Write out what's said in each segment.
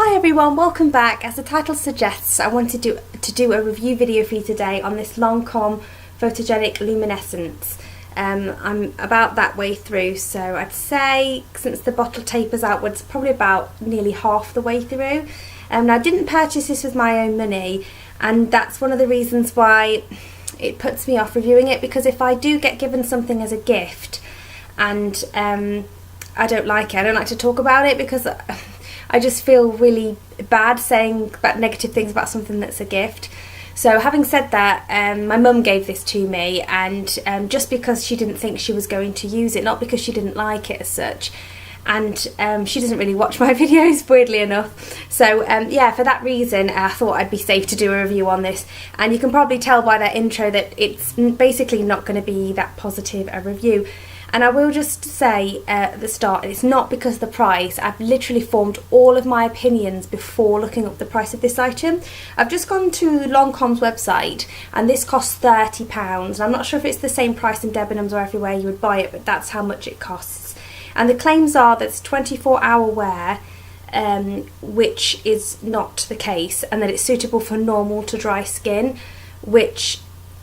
Hi everyone, welcome back. As the title suggests, I wanted to do a review video for you today on this Lancome Photogenic Lumessence. I'm about that way through, so I'd say since the bottle tapers outwards, probably about nearly half the way through. Now I didn't purchase this with my own money, and that's one of the reasons why it puts me off reviewing it, because if I do get given something as a gift and I don't like it, I don't like to talk about it because I just feel really bad saying negative things about something that's a gift. So having said that, my mum gave this to me, and just because she didn't think she was going to use it, not because she didn't like it as such, and she doesn't really watch my videos, weirdly enough. So yeah, for that reason I thought I'd be safe to do a review on this, and you can probably tell by that intro that it's basically not going to be that positive a review. And I will just say at the start, it's not because of the price. I've literally formed all of my opinions before looking up the price of this item. I've just gone to Lancome's website, and this costs £30. I'm not sure if it's the same price in Debenhams or everywhere you would buy it, but that's how much it costs. And the claims are that it's 24-hour wear, which is not the case, and that it's suitable for normal to dry skin, which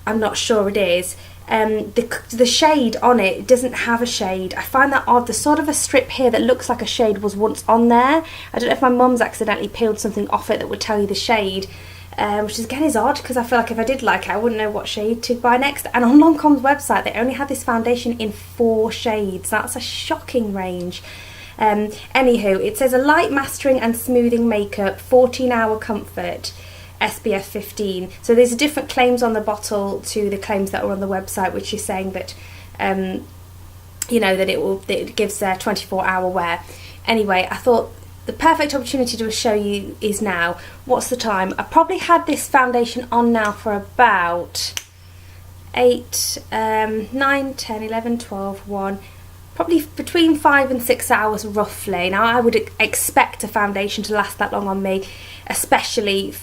I'm not sure it is. The shade on it doesn't have a shade. I find that odd. There's sort of a strip here that looks like a shade was once on there. I don't know if my mum's accidentally peeled something off it that would tell you the shade, which again is odd, because I feel like if I did like it I wouldn't know what shade to buy next. And on Lancome's website they only had this foundation in 4 shades. That's a shocking range. Anywho, it says a light mastering and smoothing makeup, 14-hour comfort, SPF 15. So there's different claims on the bottle to the claims that are on the website, which is saying that you know, that it gives 24-hour wear. Anyway, I thought the perfect opportunity to show you is now. What's the time? I probably had this foundation on now for about 8, 9, 10, 11, 12, 1, probably between 5 and 6 hours roughly. Now I would expect a foundation to last that long on me, especially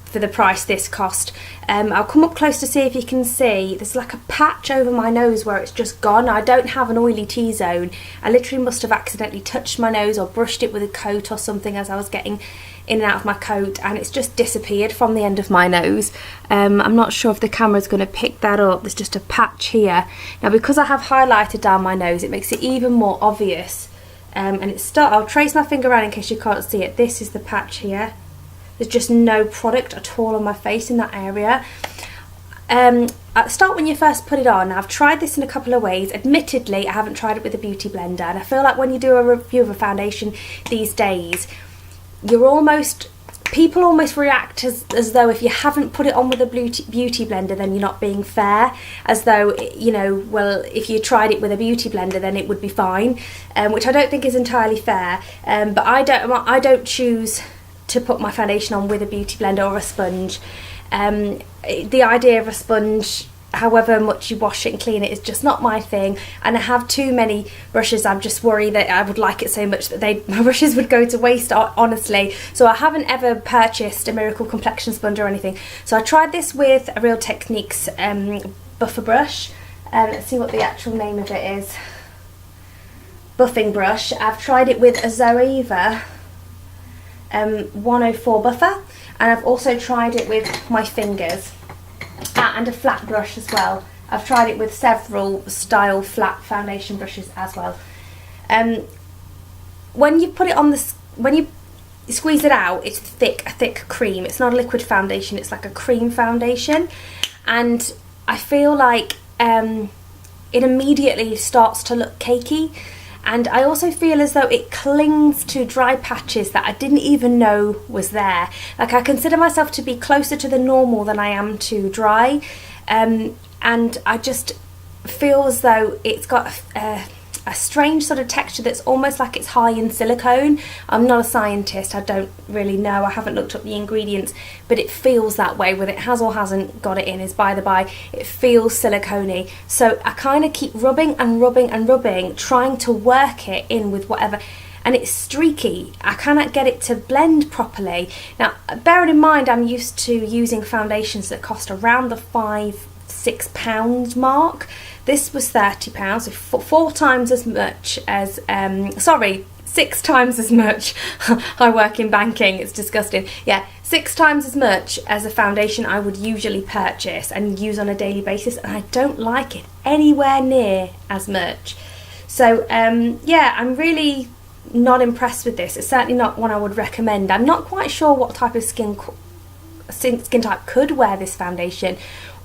for the price this cost. I'll come up close to see if you can see. There's like a patch over my nose where it's just gone. I don't have an oily T-zone. I literally must have accidentally touched my nose or brushed it with a coat or something as I was getting in and out of my coat, and it's just disappeared from the end of my nose. I'm not sure if the camera's going to pick that up. There's just a patch here. Now because I have highlighted down my nose, it makes it even more obvious. And I'll trace my finger around in case you can't see it. This is the patch here. There's just no product at all on my face in that area. At the start, when you first put it on, I've tried this in a couple of ways. Admittedly, I haven't tried it with a beauty blender, and I feel like when you do a review of a foundation these days, people almost react as though if you haven't put it on with a beauty blender, then you're not being fair, as though, you know, well, if you tried it with a beauty blender then it would be fine, which I don't think is entirely fair. But I don't choose to put my foundation on with a beauty blender or a sponge. The idea of a sponge, however much you wash it and clean it, is just not my thing, and I have too many brushes. I'm just worried that I would like it so much that my brushes would go to waste, honestly. So I haven't ever purchased a Miracle Complexion sponge or anything. So I tried this with a Real Techniques buffer brush. Let's see what the actual name of it is. Buffing brush. I've tried it with a Zoeva 104 buffer, and I've also tried it with my fingers, and a flat brush as well. I've tried it with several style flat foundation brushes as well. When you put it on when you squeeze it out, it's a thick cream. It's not a liquid foundation, it's like a cream foundation, and I feel like it immediately starts to look cakey. And I also feel as though it clings to dry patches that I didn't even know was there. Like, I consider myself to be closer to the normal than I am to dry. And I just feel as though it's got a strange sort of texture that's almost like it's high in silicone. I'm not a scientist, I don't really know, I haven't looked up the ingredients, but it feels that way. Whether it has or hasn't got it in is by the by. It feels silicone-y. So I kind of keep rubbing and rubbing and rubbing, trying to work it in with whatever, and it's streaky. I cannot get it to blend properly. Now, bearing in mind I'm used to using foundations that cost around the £5–6 mark. This was £30, so 4 times as much as, sorry, 6 times as much. I work in banking, it's disgusting. Yeah, 6 times as much as a foundation I would usually purchase and use on a daily basis, and I don't like it anywhere near as much. So yeah, I'm really not impressed with this. It's certainly not one I would recommend. I'm not quite sure what type of skin type could wear this foundation,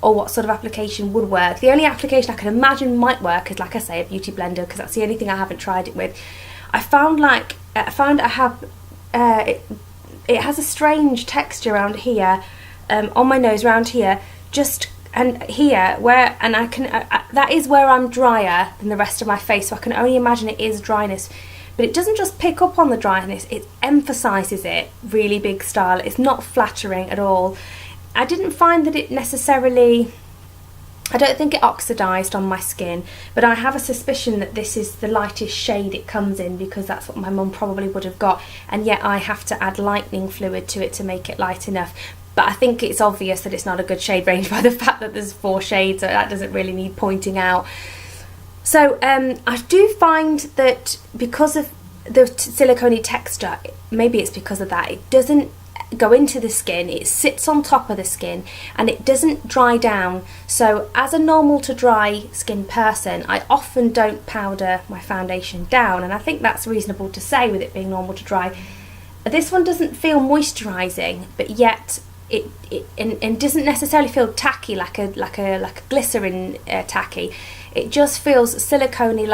or what sort of application would work. The only application I can imagine might work is, like I say, a beauty blender, because that's the only thing I haven't tried it with. I found it has a strange texture around here, on my nose, around here, and here, and I can that is where I'm drier than the rest of my face, so I can only imagine it is dryness. But it doesn't just pick up on the dryness, it emphasises it really big style. It's not flattering at all. I didn't find that it necessarily, I don't think it oxidised on my skin, but I have a suspicion that this is the lightest shade it comes in, because that's what my mum probably would have got, and yet I have to add lightening fluid to it to make it light enough. But I think it's obvious that it's not a good shade range by the fact that there's 4 shades, so that doesn't really need pointing out. So I do find that because of the silicone texture, maybe it's because of that, it doesn't go into the skin, it sits on top of the skin, and it doesn't dry down. So as a normal to dry skin person, I often don't powder my foundation down, and I think that's reasonable to say with it being normal to dry. This one doesn't feel moisturising, but yet it doesn't necessarily feel tacky like a glycerin tacky. It just feels silicone-y,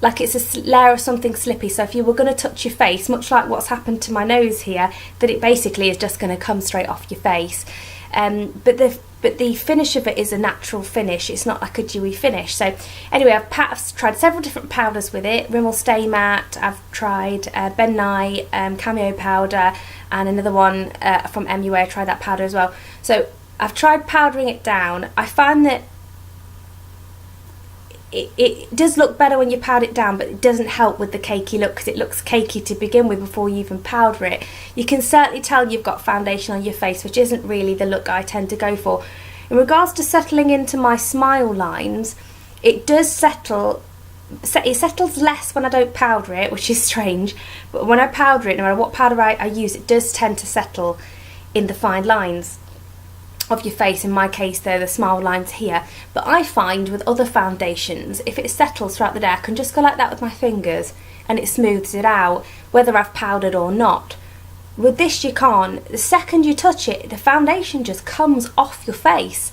like it's a layer of something slippy. So if you were going to touch your face, much like what's happened to my nose here, that it basically is just going to come straight off your face. But the finish of it is a natural finish. It's not like a dewy finish. So anyway, I've tried several different powders with it. Rimmel Stay Matte, I've tried Ben Nye Cameo powder, and another one from MUA. I tried that powder as well. So I've tried powdering it down. I find that it does look better when you powder it down, but it doesn't help with the cakey look, because it looks cakey to begin with before you even powder it. You can certainly tell you've got foundation on your face, which isn't really the look I tend to go for. In regards to settling into my smile lines, it does settle. It settles less when I don't powder it, which is strange, but when I powder it, no matter what powder I use, it does tend to settle in the fine lines of your face. In my case, they're the smile lines here. But I find with other foundations, if it settles throughout the day, I can just go like that with my fingers and it smooths it out, whether I've powdered or not. With this you can't. The second you touch it, the foundation just comes off your face.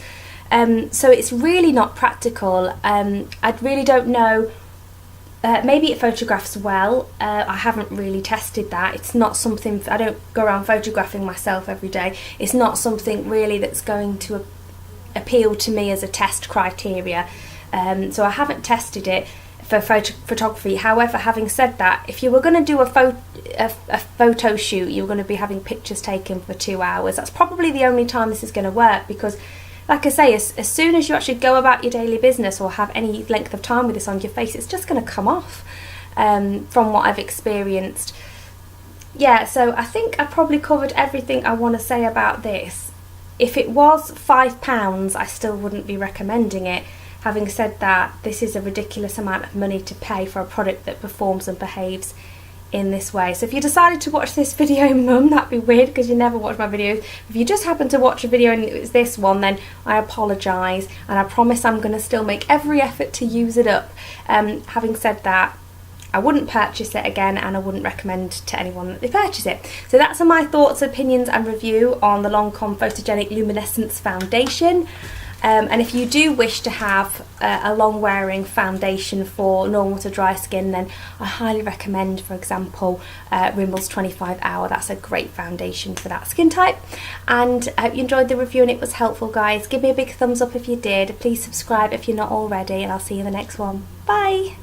So it's really not practical. I really don't know. Maybe it photographs well. I haven't really tested that. It's not something, I don't go around photographing myself every day. It's not something really that's going to appeal to me as a test criteria. So I haven't tested it for photography. However, having said that, if you were going to do a photo shoot, you were going to be having pictures taken for 2 hours, that's probably the only time this is going to work, because like I say, as soon as you actually go about your daily business or have any length of time with this on your face, it's just going to come off, from what I've experienced. Yeah, so I think I probably covered everything I want to say about this. If it was £5, I still wouldn't be recommending it. Having said that, this is a ridiculous amount of money to pay for a product that performs and behaves in this way. So if you decided to watch this video, mum, that'd be weird because you never watch my videos. If you just happen to watch a video and it was this one, then I apologise, and I promise I'm going to still make every effort to use it up. Having said that, I wouldn't purchase it again, and I wouldn't recommend to anyone that they purchase it. So that's my thoughts, opinions and review on the Lancome Photogenic Lumessence foundation. And if you do wish to have a long wearing foundation for normal to dry skin, then I highly recommend, for example, Rimmel's 25 Hour. That's a great foundation for that skin type. And I hope you enjoyed the review and it was helpful, guys. Give me a big thumbs up if you did. Please subscribe if you're not already, and I'll see you in the next one. Bye!